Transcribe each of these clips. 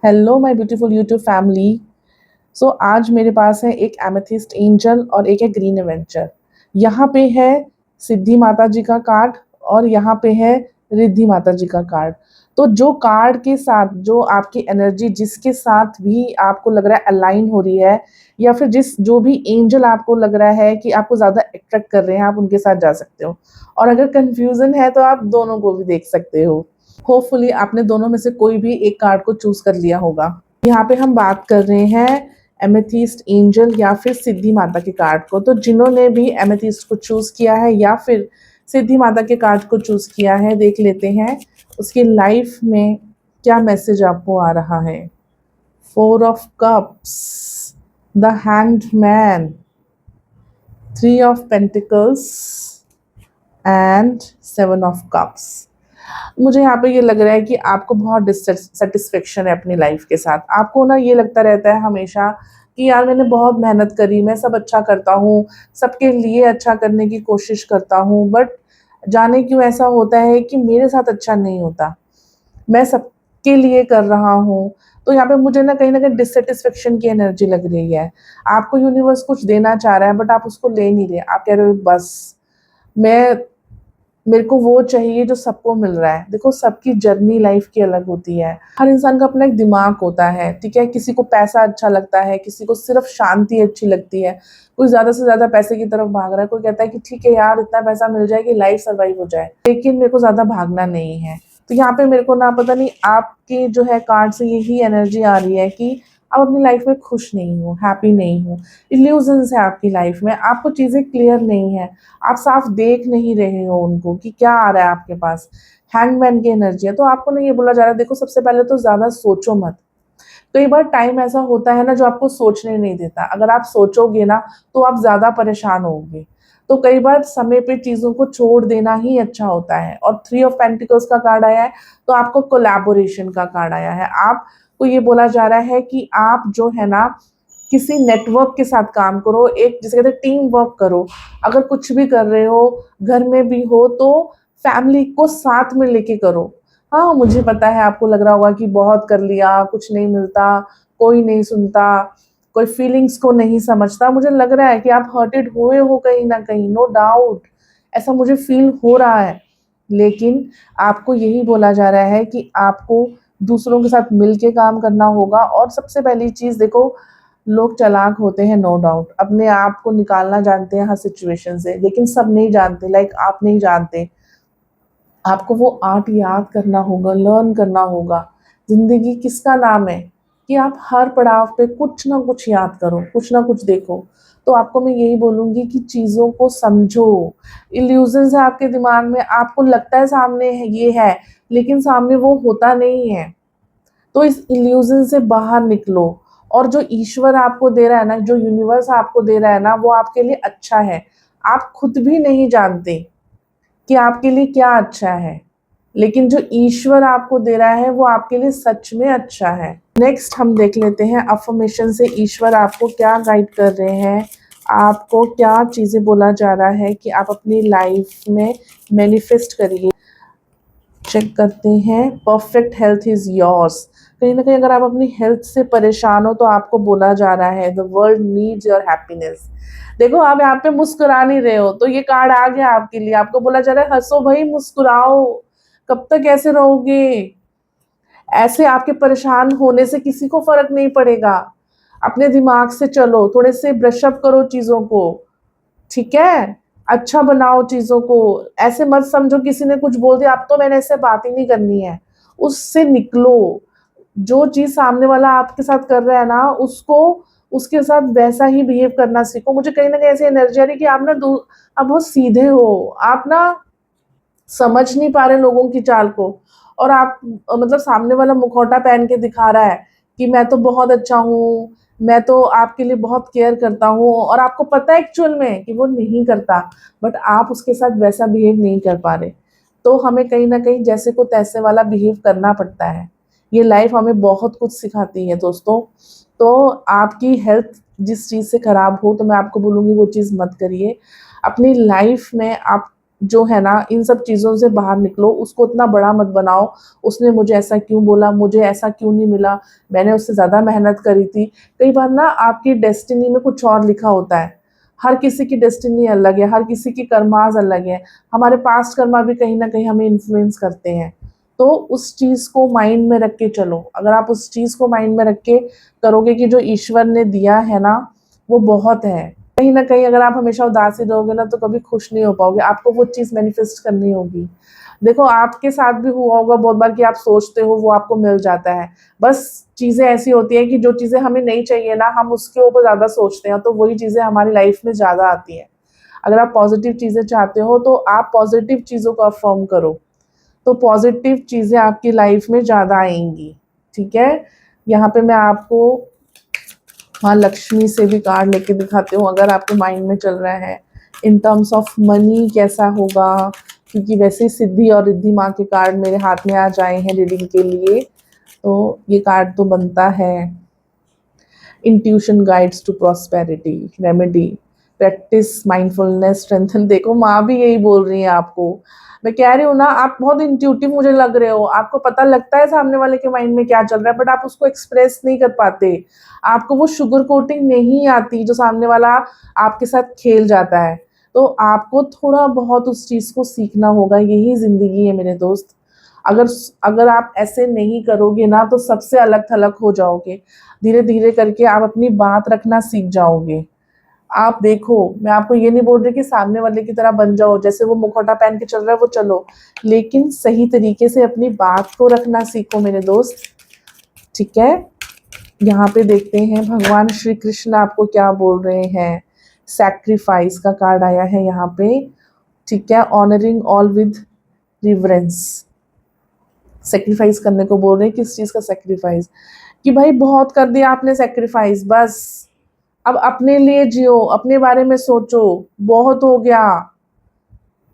Hello my beautiful YouTube family. So आज मेरे पास है एक एमेथिस्ट एंजल और एक है ग्रीन एवेंचर। यहाँ पे है सिद्धि माता जी का कार्ड और यहाँ पे है रिद्धि माता जी का कार्ड। तो जो कार्ड के साथ जो आपकी एनर्जी जिसके साथ भी आपको लग रहा है अलाइन हो रही है, या फिर जिस जो भी एंजल आपको लग रहा है कि आपको ज़्यादा अट्रैक्ट कर रहे हैं, आप उनके साथ जा सकते हो। और अगर कंफ्यूजन है तो आप दोनों को भी देख सकते हो। होपफुली आपने दोनों में से कोई भी एक कार्ड को चूज कर लिया होगा। यहाँ पे हम बात कर रहे हैं एमेथिस्ट एंजल या फिर सिद्धि माता के कार्ड को। तो जिन्होंने भी एमेथिस्ट को चूज किया है या फिर सिद्धि माता के कार्ड को चूज किया है, देख लेते हैं उसकी लाइफ में क्या मैसेज आपको आ रहा है। Four of cups, the hanged man, three of pentacles and seven of cups. मुझे यहाँ पे ये लग रहा है कि आपको बहुत डिससेटिस्फेक्शन है अपनी लाइफ के साथ। आपको ना ये लगता रहता है हमेशा कि यार मैंने बहुत मेहनत करी, मैं सब अच्छा करता हूँ, सबके लिए अच्छा करने की कोशिश करता हूँ, बट जाने क्यों ऐसा होता है कि मेरे साथ अच्छा नहीं होता। मैं सबके लिए कर रहा हूँ। तो यहाँ पे मुझे ना कहीं डिससेटिस्फेक्शन की एनर्जी लग रही है। आपको यूनिवर्स कुछ देना चाह रहा है बट आप उसको ले नहीं रहे। आप कह रहे हो बस मैं मेरे को वो चाहिए जो सबको मिल रहा है। देखो, सबकी जर्नी लाइफ की अलग होती है। हर इंसान का अपना एक दिमाग होता है, ठीक है। किसी को पैसा अच्छा लगता है, किसी को सिर्फ शांति अच्छी लगती है, कोई ज्यादा से ज्यादा पैसे की तरफ भाग रहा है, कोई कहता है कि ठीक है यार इतना पैसा मिल जाए कि लाइफ सर्वाइव हो जाए, लेकिन मेरे को ज्यादा भागना नहीं है। तो यहाँ पे मेरे को ना पता नहीं आपकी जो है कार्ड से यही एनर्जी आ रही है कि आप अपनी लाइफ में खुश नहीं हो, हैप्पी नहीं हो। इल्यूजन्स है आपकी लाइफ में, आपको चीजें क्लियर नहीं है, आप साफ देख नहीं रहे हो उनको कि क्या आ रहा है आपके पास। हैंगमैन की एनर्जी है। तो आपको ना ये बोला जा रहा है, देखो सबसे पहले तो ज्यादा सोचो मत। कई बार टाइम ऐसा होता है ना जो आपको सोचने नहीं देता। अगर आप सोचोगे ना तो आप ज्यादा परेशान होगे। तो कई बार समय पे चीजों को छोड़ देना ही अच्छा होता है। और थ्री ऑफ पेंटिकल्स का कार्ड आया है, तो आपको कोलैबोरेशन का कार्ड आया है। आपको ये बोला जा रहा है कि आप जो है ना किसी नेटवर्क के साथ काम करो, एक जिसे कहते हैं टीम वर्क करो। अगर कुछ भी कर रहे हो, घर में भी हो, तो फैमिली को साथ में लेके करो। हाँ, मुझे पता है आपको लग रहा होगा कि बहुत कर लिया, कुछ नहीं मिलता, कोई नहीं सुनता, कोई फीलिंग्स को नहीं समझता। मुझे लग रहा है कि आप हर्टेड हुए हो कहीं ना कहीं, नो डाउट, ऐसा मुझे फील हो रहा है। लेकिन आपको यही बोला जा रहा है कि आपको दूसरों के साथ मिलके काम करना होगा। और सबसे पहली चीज देखो, लोग चालाक होते हैं, नो डाउट, अपने आप को निकालना जानते हैं हर सिचुएशन से, लेकिन सब नहीं जानते, लाइक आप नहीं जानते। आपको वो आर्ट याद करना होगा, लर्न करना होगा। जिंदगी किसका नाम है कि आप हर पड़ाव पे कुछ ना कुछ याद करो, कुछ ना कुछ देखो। तो आपको मैं यही बोलूंगी कि चीजों को समझो। इल्यूजन्स है आपके दिमाग में, आपको लगता है सामने है, ये है, लेकिन सामने वो होता नहीं है। तो इस इल्यूजन से बाहर निकलो। और जो ईश्वर आपको दे रहा है ना, जो यूनिवर्स आपको दे रहा है ना, वो आपके लिए अच्छा है। आप खुद भी नहीं जानते कि आपके लिए क्या अच्छा है, लेकिन जो ईश्वर आपको दे रहा है वो आपके लिए सच में अच्छा है। नेक्स्ट हम देख लेते हैं अफर्मेशन से ईश्वर आपको क्या गाइड कर रहे हैं, आपको क्या चीजें बोला जा रहा है कि आप अपनी लाइफ में मैनिफेस्ट करिए। चेक करते हैं, परफेक्ट हेल्थ इज योर्स। कहीं ना कहीं अगर आप अपनी हेल्थ से परेशान हो तो आपको बोला जा रहा है the world needs your happiness. देखो, आप यहाँ पे मुस्कुरा नहीं रहे हो तो ये कार्ड आ गया आपके लिए। आपको बोला जा रहा है हंसो भाई, मुस्कुराओ। कब तक ऐसे रहोगे? ऐसे आपके परेशान होने से किसी को फर्क नहीं पड़ेगा। अपने दिमाग से चलो, थोड़े से ब्रशअप करो चीजों को, ठीक है। अच्छा बनाओ चीजों को। ऐसे मत समझो किसी ने कुछ बोल दिया अब तो मैंने ऐसे बात ही नहीं करनी है। उससे निकलो। जो चीज सामने वाला आपके साथ कर रहा है ना, उसको उसके साथ वैसा ही बिहेव करना सीखो। मुझे कहीं ना कहीं ऐसी एनर्जी आ रही है कि आप बहुत सीधे हो। आप ना समझ नहीं पा रहे लोगों की चाल को। और आप मतलब सामने वाला मुखौटा पहन के दिखा रहा है कि मैं तो बहुत अच्छा हूँ, मैं तो आपके लिए बहुत केयर करता हूँ, और आपको पता है एक्चुअल में कि वो नहीं करता, बट आप उसके साथ वैसा बिहेव नहीं कर पा रहे। तो हमें कहीं ना कहीं जैसे को तैसे वाला बिहेव करना पड़ता है। ये लाइफ हमें बहुत कुछ सिखाती है दोस्तों। तो आपकी हेल्थ जिस चीज़ से खराब हो तो मैं आपको बोलूँगी वो चीज़ मत करिए। अपनी लाइफ में आप जो है ना, इन सब चीज़ों से बाहर निकलो, उसको इतना बड़ा मत बनाओ, उसने मुझे ऐसा क्यों बोला, मुझे ऐसा क्यों नहीं मिला, मैंने उससे ज़्यादा मेहनत करी थी। कई बार ना आपकी डेस्टिनी में कुछ और लिखा होता है। हर किसी की डेस्टिनी अलग है, हर किसी की कर्माज़ अलग है। हमारे पास्ट कर्मा भी कहीं न कहीं हमें इन्फ्लुएंस करते हैं। तो उस चीज़ को माइंड में रख के चलो। अगर आप उस चीज़ को माइंड में रख के करोगे कि जो ईश्वर ने दिया है ना, वो बहुत है। कहीं न कहीं अगर आप हमेशा उदास ही रहोगे ना, तो कभी खुश नहीं हो पाओगे, आपको वो चीज़ मैनिफेस्ट करनी होगी। देखो, आपके साथ भी हुआ होगा बहुत बार कि आप सोचते हो, वो आपको मिल जाता है। बस चीज़ें ऐसी होती हैं कि जो चीज़ें हमें नहीं चाहिए ना, हम उसके ऊपर ज़्यादा सोचते हैं, तो वही चीज़ें हमारी लाइफ में ज़्यादा आती हैं। अगर आप पॉज़िटिव चीज़ें चाहते हो, तो आप पॉज़िटिव चीज़ों को अफ़र्म करो, तो पॉज़िटिव चीज़ें आपकी लाइफ में ज़्यादा आएँगी, ठीक है? यहाँ पे मैं आपको माँ लक्ष्मी से भी कार्ड लेके दिखाती हूँ, अगर आपके माइंड में चल रहा है इन टर्म्स ऑफ मनी कैसा होगा, क्योंकि वैसे ही सिद्धि और रिद्धि माँ के कार्ड मेरे हाथ में आज आए हैं रीडिंग के लिए, तो ये कार्ड तो बनता है। Intuition guides to prosperity, remedy, practice mindfulness, strengthen. देखो, माँ भी यही बोल रही है आपको। मैं कह रही हूँ ना, आप बहुत इंट्यूटिव मुझे लग रहे हो, आपको पता लगता है सामने वाले के माइंड में क्या चल रहा है, बट आप उसको एक्सप्रेस नहीं कर पाते। आपको वो शुगर कोटिंग नहीं आती जो सामने वाला आपके साथ खेल जाता है। तो आपको थोड़ा बहुत उस चीज़ को सीखना होगा, यही ज़िंदगी है मेरे दोस्त। अगर अगर आप ऐसे नहीं करोगे ना, तो सबसे अलग-थलग हो जाओगे। धीरे-धीरे करके आप अपनी बात रखना सीख जाओगे। आप देखो, मैं आपको ये नहीं बोल रही कि सामने वाले की तरह बन जाओ, जैसे वो मुखौटा पहन के चल रहा है वो चलो, लेकिन सही तरीके से अपनी बात को रखना सीखो मेरे दोस्त, ठीक है? यहाँ पे देखते हैं भगवान श्री कृष्ण आपको क्या बोल रहे हैं। सैक्रिफाइस का कार्ड आया है यहाँ पे, ठीक है? Honouring all with reverence. Sacrifice करने को बोल रहे हैं, किस चीज़ का सैक्रिफाइस? कि भाई बहुत कर दिया आपने सैक्रिफाइस, बस अब अपने लिए जियो, अपने बारे में सोचो, बहुत हो गया,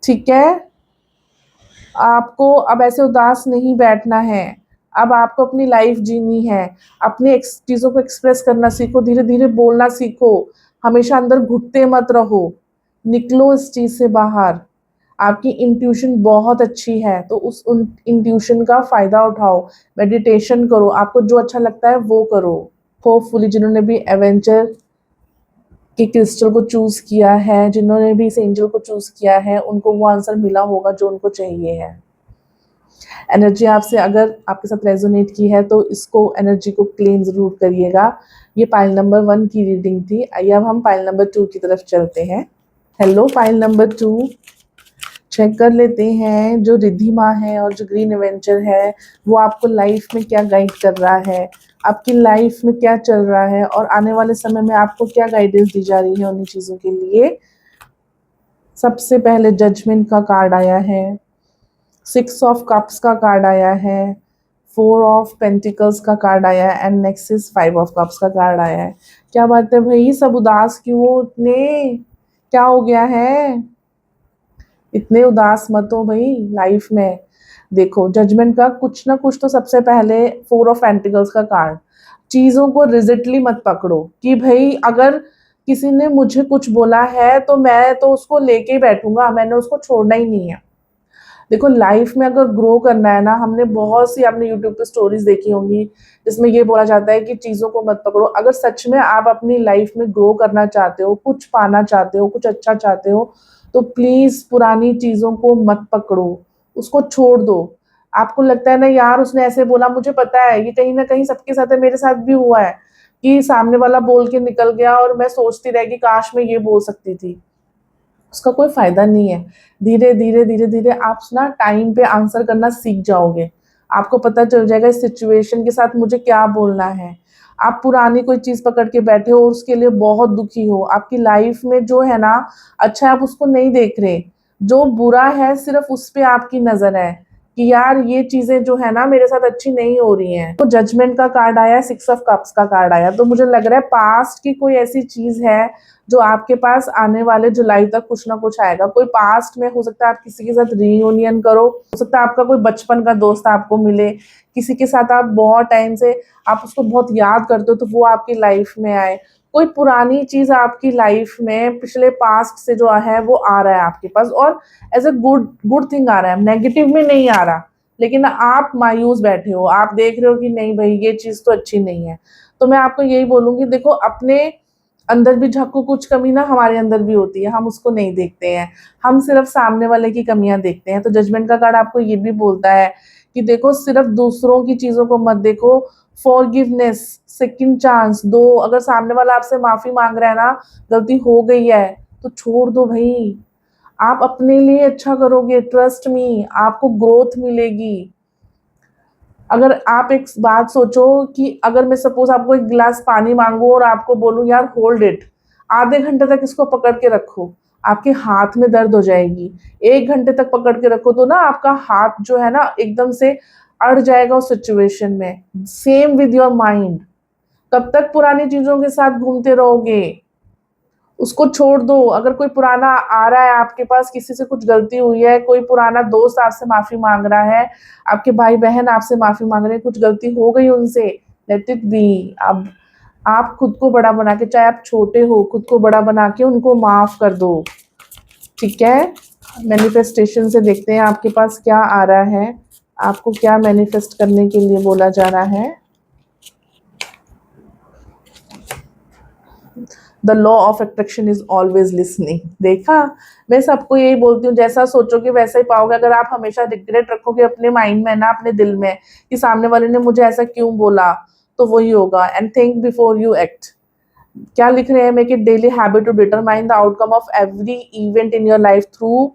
ठीक है? आपको अब ऐसे उदास नहीं बैठना है, अब आपको अपनी लाइफ जीनी है, अपनी चीज़ों को एक्सप्रेस करना सीखो, धीरे धीरे बोलना सीखो, हमेशा अंदर घुटते मत रहो, निकलो इस चीज़ से बाहर। आपकी इंट्यूशन बहुत अच्छी है, तो उस उन इंट्यूशन का फ़ायदा उठाओ, मेडिटेशन करो, आपको जो अच्छा लगता है वो करो। होपफुली जिन्होंने भी एवेंचर कि क्रिस्टल को चूज़ किया है, जिन्होंने भी इस एंजल को चूज़ किया है, उनको वो आंसर मिला होगा जो उनको चाहिए है। एनर्जी आपसे अगर आपके साथ रेजोनेट की है, तो इसको एनर्जी को क्लेम ज़रूर करिएगा। ये पाइल नंबर 1 की रीडिंग थी। आइए अब हम पाइल नंबर 2 की तरफ चलते हैं। हेलो पाइल नंबर 2, चेक कर लेते हैं जो रिद्धि माँ है और जो ग्रीन एवेंचर है, वो आपको लाइफ में क्या गाइड कर रहा है, आपकी लाइफ में क्या चल रहा है और आने वाले समय में आपको क्या गाइडेंस दी जा रही है उन्हीं चीज़ों के लिए। सबसे पहले जजमेंट का कार्ड आया है, 6 ऑफ कप्स का कार्ड आया है, 4 ऑफ पेंटिकल्स का कार्ड आया है and next is 5 of cups का कार्ड आया है। क्या बात है भाई, सब उदास क्यों हो इतने? क्या हो गया है? इतने उदास मत हो भाई लाइफ में। देखो, जजमेंट का कुछ ना कुछ तो सबसे पहले 4 ऑफ पेंटिकल्स का कार्ड, चीज़ों को रिजिडली मत पकड़ो कि भाई अगर किसी ने मुझे कुछ बोला है तो मैं तो उसको लेके ही बैठूंगा, मैंने उसको छोड़ना ही नहीं है। देखो, लाइफ में अगर ग्रो करना है ना, हमने बहुत सी आपने यूट्यूब पे स्टोरीज देखी होंगी जिसमें ये बोला जाता है कि चीज़ों को मत पकड़ो। अगर सच में आप अपनी लाइफ में ग्रो करना चाहते हो, कुछ पाना चाहते हो, कुछ अच्छा चाहते हो, तो प्लीज़ पुरानी चीज़ों को मत पकड़ो, उसको छोड़ दो। आपको लगता है ना यार उसने ऐसे बोला, मुझे पता है ये कहीं ना कहीं सबके साथ है, मेरे साथ भी हुआ है कि सामने वाला बोल के निकल गया और मैं सोचती रह गई काश मैं ये बोल सकती थी। उसका कोई फ़ायदा नहीं है। धीरे-धीरे आप ना टाइम पे आंसर करना सीख जाओगे। आपको पता चल जाएगा इस सिचुएशन के साथ मुझे क्या बोलना है। आप पुरानी कोई चीज़ पकड़ के बैठे हो और उसके लिए बहुत दुखी हो। आपकी लाइफ में जो है ना, अच्छा आप उसको नहीं देख रहे। जो बुरा है सिर्फ़ उस पे आपकी नज़र है कि यार ये चीज़ें जो है ना मेरे साथ अच्छी नहीं हो रही हैं। तो जजमेंट का कार्ड आया, 6 ऑफ कप्स का कार्ड आया। तो मुझे लग रहा है पास्ट की कोई ऐसी चीज़ है जो आपके पास आने वाले जुलाई तक कुछ ना कुछ आएगा। कोई पास्ट में हो सकता है आप किसी के साथ रियूनियन करो, हो सकता है आपका कोई बचपन का दोस्त आपको मिले, किसी के साथ आप बहुत टाइम से आप उसको बहुत याद करते हो तो वो आपकी लाइफ में आए। कोई पुरानी चीज आपकी लाइफ में पिछले पास्ट से जो है वो आ रहा है आपके पास, और as a good good thing आ रहा है, नेगेटिव में नहीं आ रहा, लेकिन आप मायूस बैठे हो, आप देख रहे हो कि नहीं भाई ये चीज तो अच्छी नहीं है। तो मैं आपको यही बोलूंगी, देखो अपने अंदर भी झांको, कुछ कमी ना हमारे अंदर भी होती है, हम उसको नहीं देखते हैं, हम सिर्फ सामने वाले की कमियां देखते हैं। तो जजमेंट का कार्ड आपको ये भी बोलता है कि देखो सिर्फ दूसरों की चीजों को मत देखो, फॉरगिवनेस, सेकंड चांस दो। अगर सामने वाला आपसे माफी मांग रहा है ना, गलती हो गई है तो छोड़ दो भाई, आप अपने लिए अच्छा करोगे, ट्रस्ट मी, आपको ग्रोथ मिलेगी। अगर आप एक बात सोचो कि अगर मैं सपोज आपको एक गिलास पानी मांगू और आपको बोलूं यार होल्ड इट, आधे घंटे तक इसको पकड़ के रखो, आपके हाथ में दर्द हो जाएगी। 1 घंटे तक पकड़ के रखो तो ना आपका हाथ जो है ना एकदम से अड़ जाएगा उस सिचुएशन में। सेम विद योर माइंड, कब तक पुरानी चीजों के साथ घूमते रहोगे? उसको छोड़ दो। अगर कोई पुराना आ रहा है आपके पास, किसी से कुछ गलती हुई है, कोई पुराना दोस्त आपसे माफी मांग रहा है, आपके भाई बहन आपसे माफी मांग रहे हैं, कुछ गलती हो गई उनसे, लेट इट बी। अब आप खुद को बड़ा बना के, चाहे आप छोटे हो, खुद को बड़ा बना के उनको माफ कर दो, ठीक है। मैनिफेस्टेशन से देखते हैं आपके पास क्या आ रहा है, आपको क्या मैनिफेस्ट करने के लिए बोला जा रहा है। The law of attraction is always listening. देखा, मैं सबको यही बोलती हूँ, जैसा सोचोगे वैसा ही पाओगे। अगर आप हमेशा रिग्रेट रखोगे अपने माइंड में ना, अपने दिल में, कि सामने वाले ने मुझे ऐसा क्यों बोला, तो वही होगा। And think before you act. क्या लिख रहे हैं, make it daily habit to determine the outcome of every event in your life through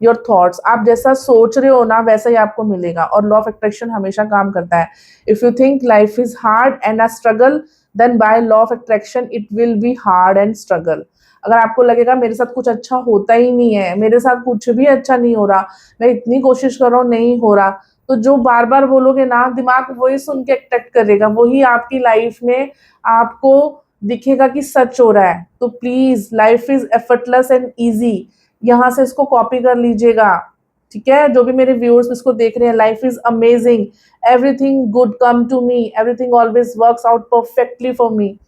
your thoughts. आप जैसा सोच रहे हो ना वैसा ही आपको मिलेगा, और लॉ ऑफ अट्रैक्शन हमेशा काम करता है। If you think life is hard and a struggle, then by law of attraction it will be hard and struggle. अगर आपको लगेगा मेरे साथ कुछ अच्छा होता ही नहीं है, मेरे साथ कुछ भी अच्छा नहीं हो रहा, मैं इतनी कोशिश कर रहा हूँ नहीं हो रहा, तो जो बार बार बोलोगे ना, दिमाग वही सुन के अट्रैक्ट करेगा, वही आपकी लाइफ में आपको दिखेगा कि सच हो रहा है। तो please, life is effortless and easy, यहाँ से इसको कॉपी कर लीजिएगा, ठीक है। जो भी मेरे व्यूअर्स इसको देख रहे हैं, life is amazing, everything good come to me, everything always works out perfectly for me.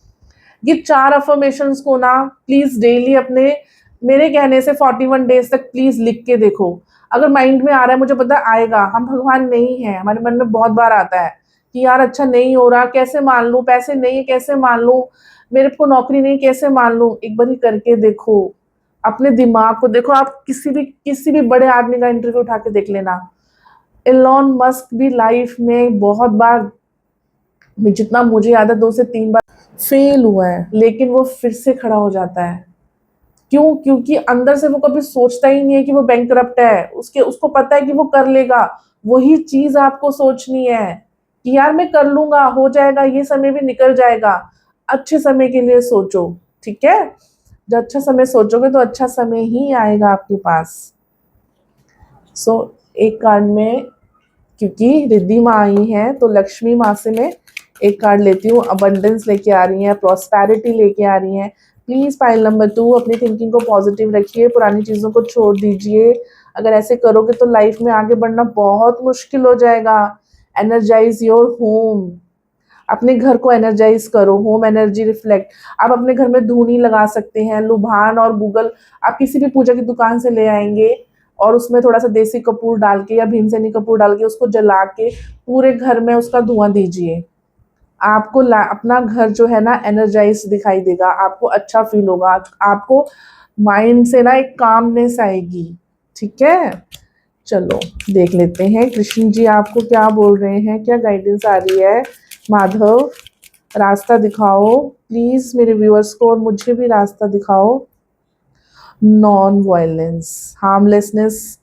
ये 4 अफर्मेशंस को ना प्लीज डेली अपने, मेरे कहने से 41 डेज तक प्लीज लिख के देखो। अगर माइंड में आ रहा है, मुझे पता आएगा, हम भगवान नहीं है, हमारे मन में बहुत बार आता है कि यार अच्छा नहीं हो रहा, कैसे मान लूं, पैसे नहीं है कैसे मान लूं, मेरे को नौकरी नहीं कैसे मान लूं। एक बार ही करके देखो, अपने दिमाग को देखो। आप किसी भी बड़े आदमी का इंटरव्यू उठा के देख लेना, एलोन मस्क भी लाइफ में बहुत बार, जितना मुझे याद है 2 से 3 बार फेल हुआ है, लेकिन वो फिर से खड़ा हो जाता है। क्यों? क्योंकि अंदर से वो कभी सोचता ही नहीं है कि वो बैंकरप्ट है, उसको पता है कि वो कर लेगा। वही चीज आपको सोचनी है कि यार मैं कर लूंगा, हो जाएगा, ये समय भी निकल जाएगा। अच्छे समय के लिए सोचो, ठीक है। जब अच्छा समय सोचोगे तो अच्छा समय ही आएगा आपके पास। सो एक कार्ड में, क्योंकि रिद्धि माँ आई है तो लक्ष्मी माँ से मैं एक कार्ड लेती हूँ। अबंडेंस लेके आ रही हैं, प्रॉस्पेरिटी लेके आ रही हैं। प्लीज पाइल नंबर 2, अपनी थिंकिंग को पॉजिटिव रखिए, पुरानी चीजों को छोड़ दीजिए। अगर ऐसे करोगे तो लाइफ में आगे बढ़ना बहुत मुश्किल हो जाएगा। एनर्जाइज योर होम, अपने घर को एनर्जाइज करो, होम एनर्जी रिफ्लेक्ट। आप अपने घर में धूनी लगा सकते हैं, लुभान और गूगल, आप किसी भी पूजा की दुकान से ले आएंगे और उसमें थोड़ा सा देसी कपूर डाल के या भीमसेनी कपूर डाल के उसको जला के पूरे घर में उसका धुआं दीजिए। आपको अपना घर जो है ना एनर्जाइज दिखाई देगा, आपको अच्छा फील होगा, आपको माइंड से ना एक कामनेस आएगी, ठीक है। चलो देख लेते हैं कृष्ण जी आपको क्या बोल रहे हैं, क्या गाइडेंस आ रही है। माधव, रास्ता दिखाओ प्लीज मेरे व्यूअर्स को, और मुझे भी रास्ता दिखाओ। Non violence, harmlessness,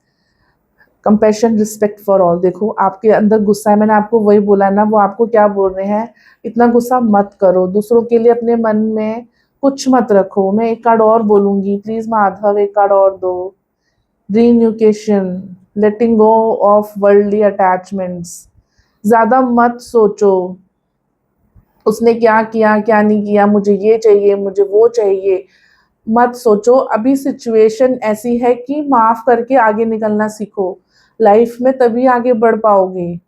compassion, respect for all. देखो आपके अंदर गुस्सा है, मैंने आपको वही बोला है ना, वो आपको क्या बोल रहे हैं, इतना गुस्सा मत करो, दूसरों के लिए अपने मन में कुछ मत रखो। मैं एक कार्ड और बोलूंगी, प्लीज माधव एक कार्ड और दो। रीन्यूकेशन, लेटिंग गो ऑफ वर्ल्डली अटैचमेंट्स। ज्यादा मत सोचो उसने क्या किया क्या नहीं किया, मुझे ये चाहिए मुझे वो चाहिए, मत सोचो। अभी सिचुएशन ऐसी है कि माफ करके आगे निकलना सीखो, लाइफ में तभी आगे बढ़ पाओगे।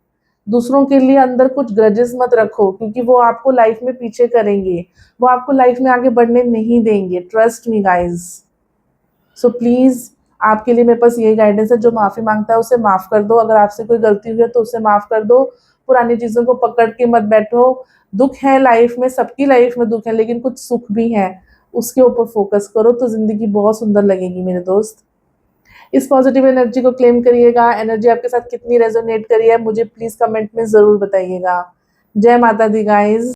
दूसरों के लिए अंदर कुछ ग्रजेस मत रखो, क्योंकि वो आपको लाइफ में पीछे करेंगे, वो आपको लाइफ में आगे बढ़ने नहीं देंगे। Trust me guys. So please, आपके लिए मेरे पास यही गाइडेंस है, जो माफ़ी मांगता है उसे माफ़ कर दो। अगर आपसे कोई गलती हुई है तो उसे माफ़ कर दो। पुरानी चीज़ों को पकड़ के मत बैठो। दुख है लाइफ में, सबकी लाइफ में दुख है, लेकिन कुछ सुख भी है, उसके ऊपर फोकस करो तो ज़िंदगी बहुत सुंदर लगेगी मेरे दोस्त। इस पॉजिटिव एनर्जी को क्लेम करिएगा। एनर्जी आपके साथ कितनी रेजोनेट करी है मुझे प्लीज़ कमेंट में ज़रूर बताइएगा। जय माता दी गाइज।